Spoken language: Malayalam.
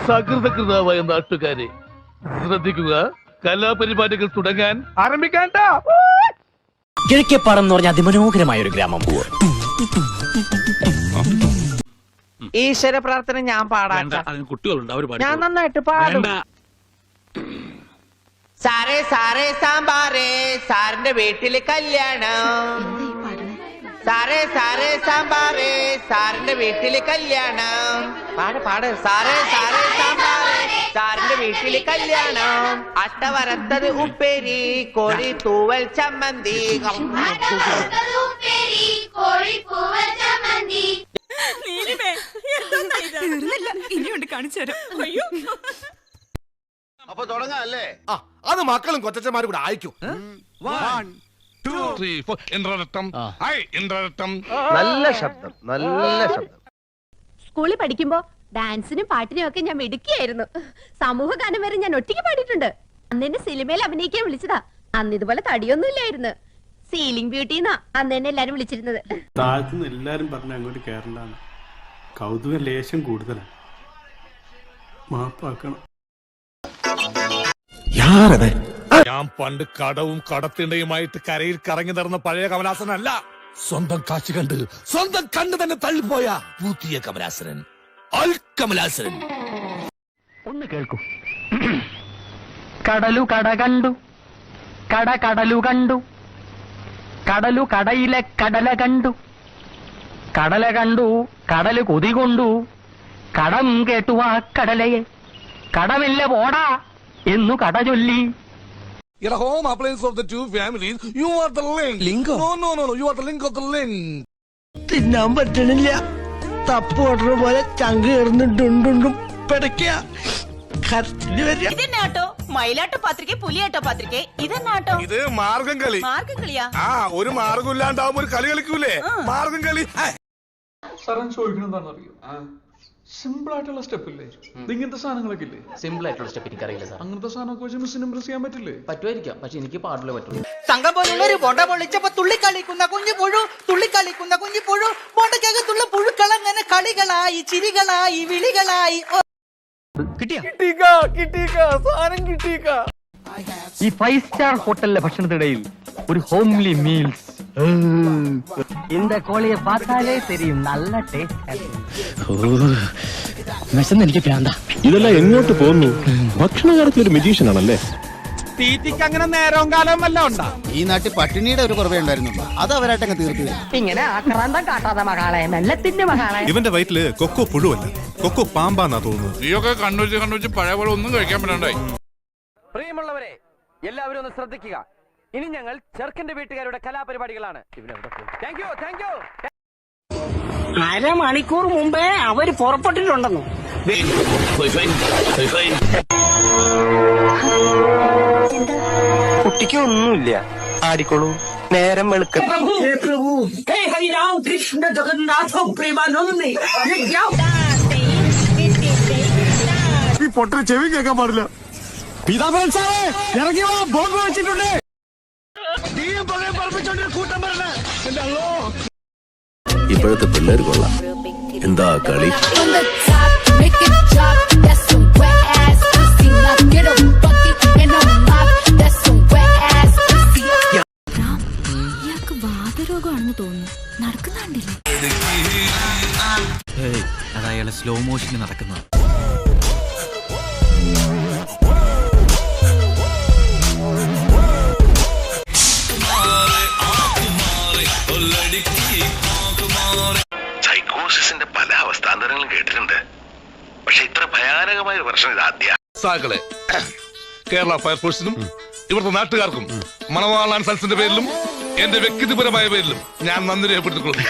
സകൃതകൃതാവായ നാട്ടുകാരെ ശ്രദ്ധിക്കുക, കലാപരിപാടികൾ തുടങ്ങാൻ ആരംഭിക്കാൻ. കിഴക്കേപ്പാടം എന്ന് പറഞ്ഞ അതിമനോഹരമായ ഒരു ഗ്രാമം. ഈശ്വര പ്രാർത്ഥന ഞാൻ പാടാം. കുട്ടികളുണ്ട്, അവർ ഞാൻ നന്നായിട്ട് പാടും. സാറേ സാറേ സാമ്പാറേ, സാറിന്റെ വീട്ടില് കല്യാണം. സാറേ സാറേ സാമ്പാറേ, സാറിന്റെ വീട്ടില് കല്യാണം. പാട് പാട്. സാറേ സാറേ സാമ്പാറേ, സാറിന്റെ വീട്ടില് കല്യാണം. അട്ട വരത്തത് ഉപ്പേരി, കോഴി തൂവൽ ചമ്മന്തി. ഇനിയുണ്ട് കാണിച്ചു തരാം. അയ്യോ, അപ്പൊ തുടങ്ങാല്ലേ? അത് മക്കളും കൊച്ചന്മാരും കൂടെ അയക്കും. നല്ല ശബ്ദം, നല്ല ശബ്ദം. സ്കൂളിൽ പഠിക്കുമ്പോ ഡാൻസിനും പാട്ടിനും ഒക്കെ ഞാൻ മിടുക്കിയായിരുന്നു. സമൂഹ ഗാനം വരെ ഞാൻ ഒറ്റയ്ക്ക് പാടിയിട്ടുണ്ട്. അന്ന് എന്നെ സിനിമയിൽ അഭിനയിക്കാൻ വിളിച്ചതാ. അന്ന് ഇതുപോലെ തടിയൊന്നും ഇല്ലായിരുന്നു. സീലിംഗ് ബ്യൂട്ടിന്നാ അന്ന് എന്നെ എല്ലാരും വിളിച്ചിരുന്നത്. താഴത്തുനിന്ന് എല്ലാരും പറഞ്ഞ അങ്ങോട്ട് കയറണ്ടാണ്. കൗതുക ലേശം കൂടുതലാണ്. മാപ്പാക്കണം. ഞാൻ പണ്ട് കടവും കടത്തിണ്ടയുമായിട്ട് കരയിൽ കറങ്ങി നടന്ന പഴയ കമലാസനല്ല. സ്വന്തം കാശ് കണ്ട് സ്വന്തം കണ്ണ് തന്നെ തള്ളിപ്പോയ പുതിയ കമലാസനൻ, അൽ കമലാസനൻ. ഒന്ന് കേൾക്കൂ. കടലു കട കണ്ടു, കട കടലു കണ്ടു, കടലു കടയിലെ കടല കണ്ടു, കടല കണ്ടു കടല് കൊതി കൊണ്ടു, കടം കേട്ടു ആ കടലയെ, കടമില്ല പോടാ എന്നു കട ചൊല്ലി. In the home appliance of the two families, you are the link. Link? No, you are the link of the link. തിന്നാൻ പറ്റണില്ല. തപ്പ് ഓർഡർ പോലെ ചങ്ക് കയറുന്നുണ്ടുണ്ടുണ്ടും പിടയ്ക്ക. ഇതെന്നാട്ടോ മയിലാട്ടോ പാത്രിക, പുലിയാട്ടോ പാത്രിക, ഇതെന്നാട്ടോ? ഇത് മാർഗം കളി. മാർഗം കളിയാ? ഒരു മാർഗം ഇല്ലാണ്ടാവുമ്പോ ഒരു കളി കളിക്കൂലേ, മാർഗം കളി. സാറൻ ചോദിക്കണെന്താണെന്നറിയോ? സിമ്പിൾ ആയിട്ടുള്ള സ്റ്റെപ്പ് ഇല്ലേ? ഇങ്ങനത്തെ സാധനങ്ങളൊക്കെ ഇല്ലേ? സിമ്പിൾ ആയിട്ടുള്ള സ്റ്റെപ്പ് എനിക്കറിയില്ല സാർ. അങ്ങനത്തെ സാധനമൊക്കെ വെച്ച് മിസ്സിന് ഇംപ്രസ് ചെയ്യാൻ പറ്റില്ലേ? പറ്റുമായിരിക്കാം, പക്ഷെ എനിക്ക് പാടില്ല പറ്റുള്ളൂ. സംഘം പോലുള്ളൊരു ബോണ്ട പൊള്ളിച്ചപ്പോ തുള്ളിക്കളിക്കുന്ന കുഞ്ഞു പുഴു, തുള്ളിക്കളിക്കുന്ന കുഞ്ഞു പുഴു, ബോണ്ടക്കകത്തുള്ള പുഴുക്കളങ്ങനെ കളികളായി, ചിരികളായി, വിളികളായി. ഈ 5 സ്റ്റാർ ഹോട്ടലിലെ ഭക്ഷണത്തിനിടയിൽ ഒരു ഹോംലി മീൽസ്. இந்த കോളിയെ பார்த்தாலே தெரியும் നല്ല ടേസ്റ്റ്. എനിക്ക് പ്രാന്ത. ഇതെല്ലാം എങ്ങോട്ട് പോകുന്നു? ഭക്ഷണകാലത്ത് ഒരു മെജീഷ്യൻ ആണല്ലേ. തീറ്റിക്ക് അങ്ങനെ നേരവും കാലവും വല്ല ഉണ്ടാ? ഈ നാട്ടിൽ പട്ടിണിയുടെ ഒരു കുറവേ ഉണ്ടായിരുന്നുള്ളൂ, അത് അവരായിട്ടങ്ങ് തീർത്തു. ഇങ്ങനെ ആക്രാന്തം കാട്ടാതെ മകളെ, മെല്ലത്തിന്റെ മകളെ. ഇവന്റെ വയറ്റില് കൊക്കോ പുഴുവല്ല, കൊക്കോ പാമ്പാന്നാ തോന്നുന്നു. നീയൊക്കെ കണ്ണുവെച്ച് പഴയ പോലെ ഒന്നും കഴിക്കാൻ പറ്റണ്ടായി. പ്രിയമുള്ളവരെ, എല്ലാവരും ഒന്ന് ശ്രദ്ധിക്കുക. ഇനി ഞങ്ങൾ ചെറുക്കന്റെ വീട്ടുകാരുടെ കലാപരിപാടികളാണ്. Thank you. അരമണിക്കൂർ മുമ്പേ അവര് പുറപ്പെട്ടിട്ടുണ്ടെന്നു. കുട്ടിക്ക് ഒന്നുമില്ല, ആടിക്കോളൂ. നേരം വെളുക്ക. പ്രഭു ഹേ ഹരിരാം കൃഷ്ണ ജഗന്നാഥ പ്രേമാനന്ദി. ഈ പൊട്ട ചെവി കേൾക്കാൻ പാടില്ല. ഇറങ്ങി വാ, ബോംബ് വെച്ചിട്ടുണ്ട്. ഇപ്പോഴത്തെ പിള്ളേർ കൊള്ളാം. എന്താ കളി? ഇയാൾക്ക് വാതരോഗമാണെന്ന് തോന്നുന്നു. നടക്കുന്നുണ്ടില്ലേ? അതയാളെ സ്ലോ മോഷനിൽ നടക്കുന്നത്. സൈക്കോസിന്റെ പല അവസ്ഥാന്തരങ്ങളും കേട്ടിട്ടുണ്ട്, പക്ഷെ ഇത്ര ഭയാനകമായ ഒരു പ്രശ്നം ഇതാദ്യ. സാക്കളെ, കേരള ഫയർഫോഴ്സിനും ഇവിടുത്തെ നാട്ടുകാർക്കും മണവാളാൻ സൽസിന്റെ പേരിലും എന്റെ വ്യക്തിപരമായ പേരിലും ഞാൻ നന്ദി രേഖപ്പെടുത്തിക്കൊള്ളുന്നു.